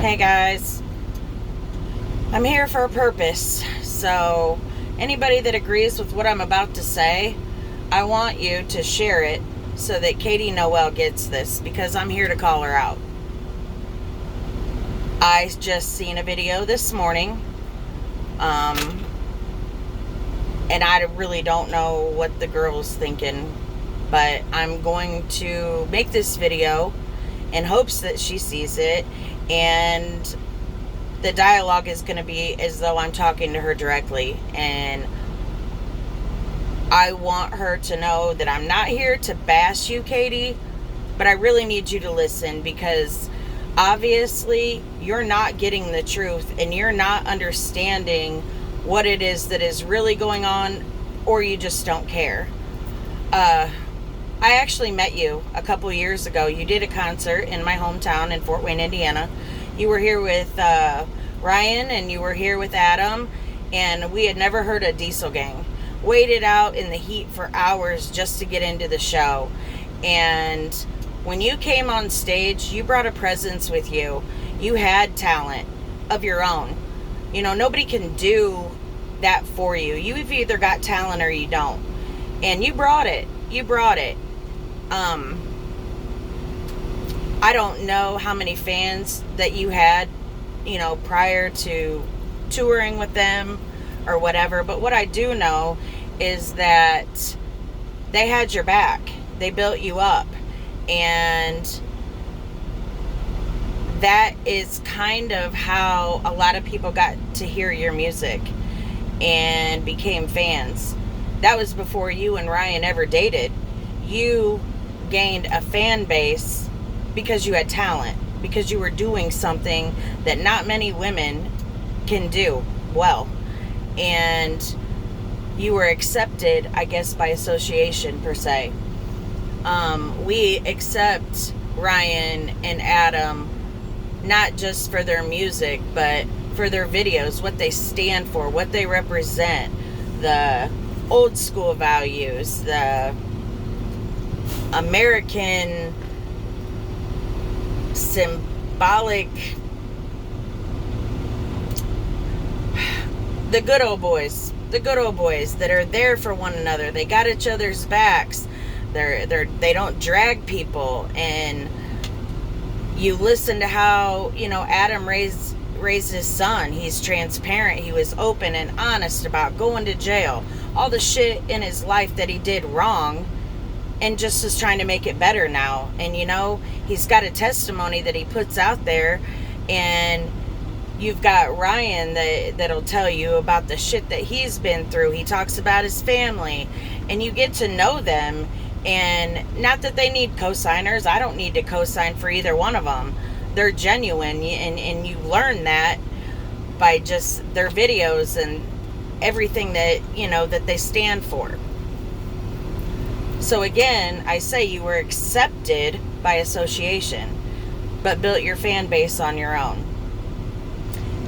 Hey guys, I'm here for a purpose. So, anybody that agrees with what I'm about to say, I want you to share it so that Katie Noel gets this, because I'm here to call her out. I just seen a video this morning, and I really don't know what the girl's thinking, but I'm going to make this video in hopes that she sees it, and the dialogue is going to be as though I'm talking to her directly, and I want her to know that I'm not here to bash you, Katie, but I really need you to listen, because obviously you're not getting the truth and you're not understanding what it is that is really going on, or you just don't care. I actually met you a couple years ago. You did a concert in my hometown in Fort Wayne, Indiana. You were here with Ryan, and you were here with Adam, and we had never heard of Diesel Gang. Waited out in the heat for hours just to get into the show. And when you came on stage, you brought a presence with you. You had talent of your own. You know, nobody can do that for you. You've either got talent or you don't. And you brought it. You brought it. I don't know how many fans that you had, you know, prior to touring with them or whatever, but what I do know is that they had your back. They built you up, and that is kind of how a lot of people got to hear your music and became fans. That was before you and Ryan ever dated. You gained a fan base because you had talent, because you were doing something that not many women can do well, and you were accepted, I guess, by association per se. We accept Ryan and Adam not just for their music, but for their videos, what they stand for, what they represent, the old school values, the American symbolic, the good old boys that are there for one another. They got each other's backs. They don't drag people. And you listen to how, you know, Adam raised his son. He's transparent. He was open and honest about going to jail, all the shit in his life that he did wrong, and just is trying to make it better now. And, you know, he's got a testimony that he puts out there, and you've got Ryan that'll tell you about the shit that he's been through. He talks about his family, and you get to know them. And not that they need co-signers. I don't need to co-sign for either one of them. They're genuine, and you learn that by just their videos and everything that, you know, that they stand for. So again, I say you were accepted by association, but built your fan base on your own.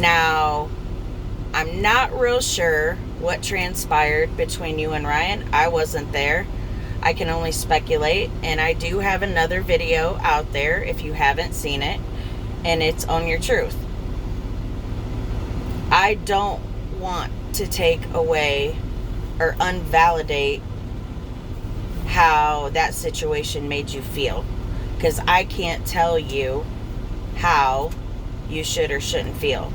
Now, I'm not real sure what transpired between you and Ryan. I wasn't there. I can only speculate, and I do have another video out there if you haven't seen it, and it's Own Your Truth. I don't want to take away or invalidate how that situation made you feel, because I can't tell you how you should or shouldn't feel.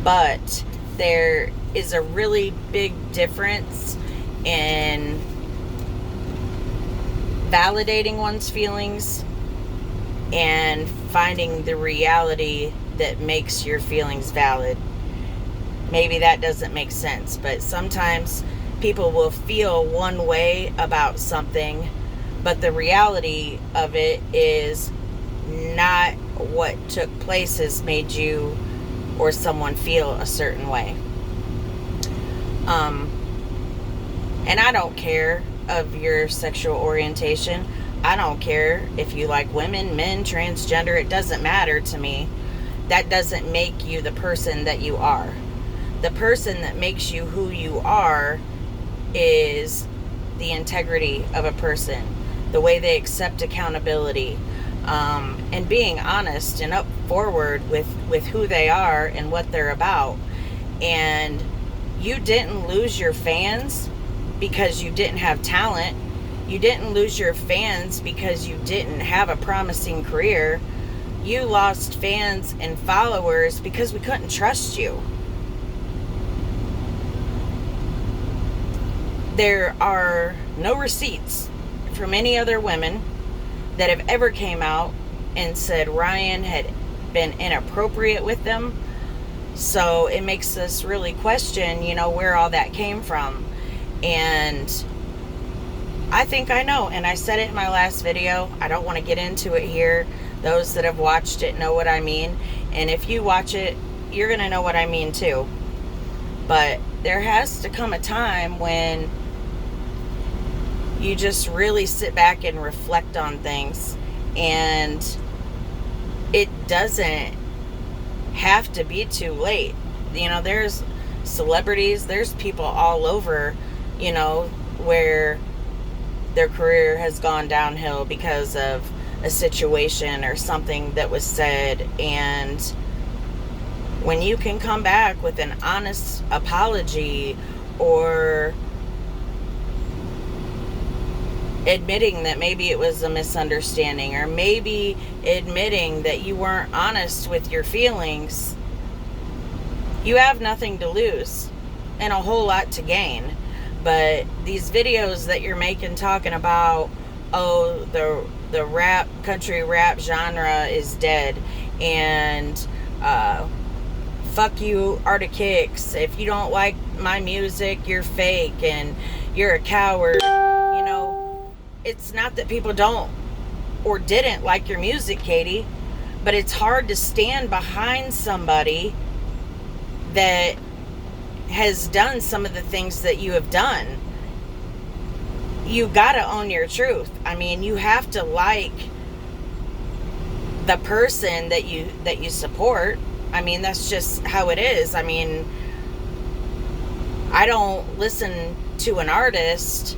But there is a really big difference in validating one's feelings and finding the reality that makes your feelings valid. Maybe that doesn't make sense, but sometimes people will feel one way about something, but the reality of it is not what took place has made you or someone feel a certain way. And I don't care of your sexual orientation. I don't care if you like women, men, transgender. It doesn't matter to me. That doesn't make you the person that you are. The person that makes you who you are is the integrity of a person, the way they accept accountability, and being honest and up forward with who they are and what they're about. And you didn't lose your fans because you didn't have talent. You didn't lose your fans because you didn't have a promising career. You lost fans and followers because we couldn't trust you. There are no receipts from any other women that have ever came out and said Ryan had been inappropriate with them. So it makes us really question, where all that came from. And I think I know, and I said it in my last video. I don't want to get into it here. Those that have watched it know what I mean. And if you watch it, you're going to know what I mean too. But there has to come a time when you just really sit back and reflect on things. And it doesn't have to be too late. There's celebrities, there's people all over, where their career has gone downhill because of a situation or something that was said. And when you can come back with an honest apology, or admitting that maybe it was a misunderstanding, or maybe admitting that you weren't honest with your feelings, you have nothing to lose and a whole lot to gain. But these videos that you're making talking about, oh, the country rap genre is dead, and fuck you, ArtOfKicks, if you don't like my music, you're fake and you're a coward. It's not that people don't or didn't like your music, Katie, but it's hard to stand behind somebody that has done some of the things that you have done. You gotta own your truth. You have to like the person that you support. That's just how it is. I don't listen to an artist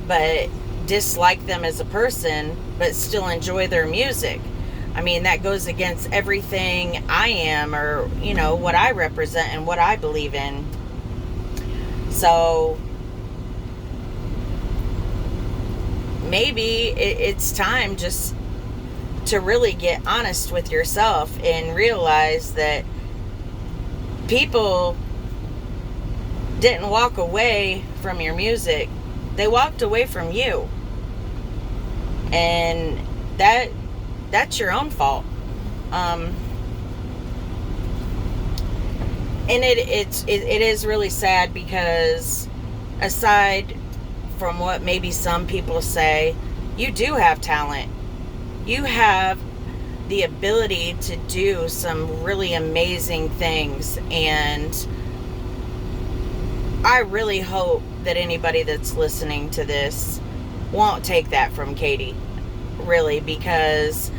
but dislike them as a person, but still enjoy their music. That goes against everything I am, or what I represent and what I believe in. So maybe it's time just to really get honest with yourself and realize that people didn't walk away from your music. They walked away from you. And that's your own fault. And it is really sad, because aside from what maybe some people say, you do have talent. You have the ability to do some really amazing things. And I really hope that anybody that's listening to this won't take that from Katie, really, because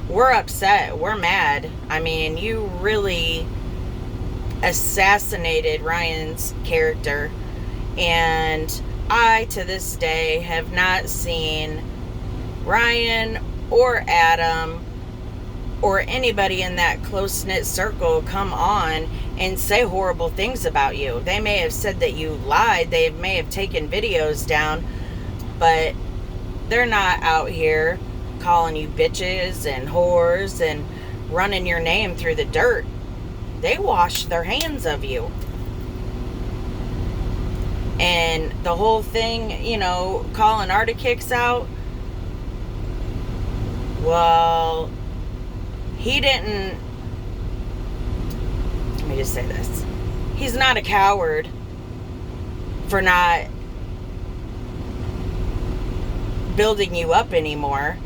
we're upset, we're mad. You really assassinated Ryan's character, and I to this day have not seen Ryan or Adam or anybody in that close-knit circle come on and say horrible things about you. They may have said that you lied, they may have taken videos down, but they're not out here calling you bitches and whores and running your name through the dirt. They wash their hands of you. And the whole thing, calling ArtOfKicks out, well, he didn't, let me just say this. He's not a coward for not building you up anymore.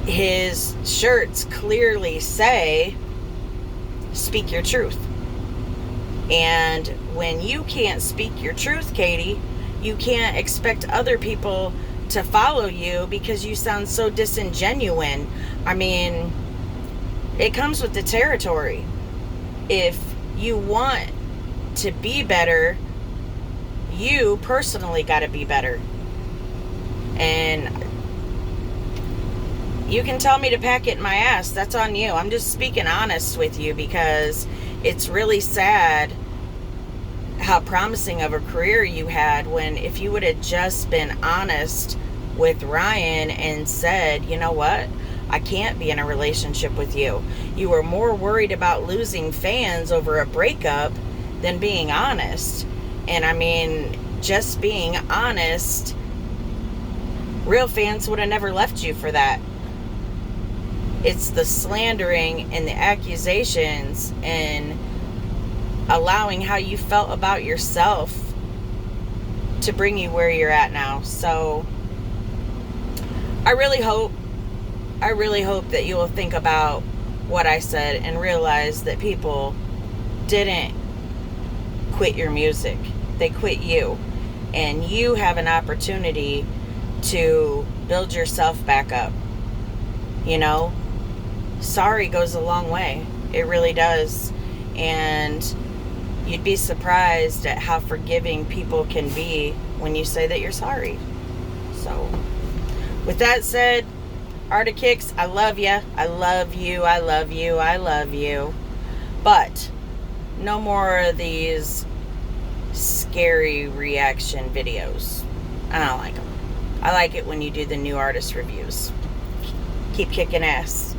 His shirts clearly say, speak your truth. And when you can't speak your truth, Katie, you can't expect other people to follow you because you sound so disingenuous. It comes with the territory. If you want to be better, you personally got to be better. And you can tell me to pack it in my ass. That's on you. I'm just speaking honest with you, because it's really sad how promising of a career you had, when if you would have just been honest with Ryan and said, you know what, I can't be in a relationship with you. You were more worried about losing fans over a breakup than being honest. And I mean, just being honest, real fans would have never left you for that. It's the slandering and the accusations and allowing how you felt about yourself to bring you where you're at now. So I really hope that you will think about what I said and realize that people didn't quit your music. They quit you. And you have an opportunity to build yourself back up. You know, sorry goes a long way. It really does. And you'd be surprised at how forgiving people can be when you say that you're sorry. So, with that said, ArtOfKicks, I love you. I love you. I love you. I love you. But no more of these scary reaction videos. I don't like them. I like it when you do the new artist reviews. Keep kicking ass.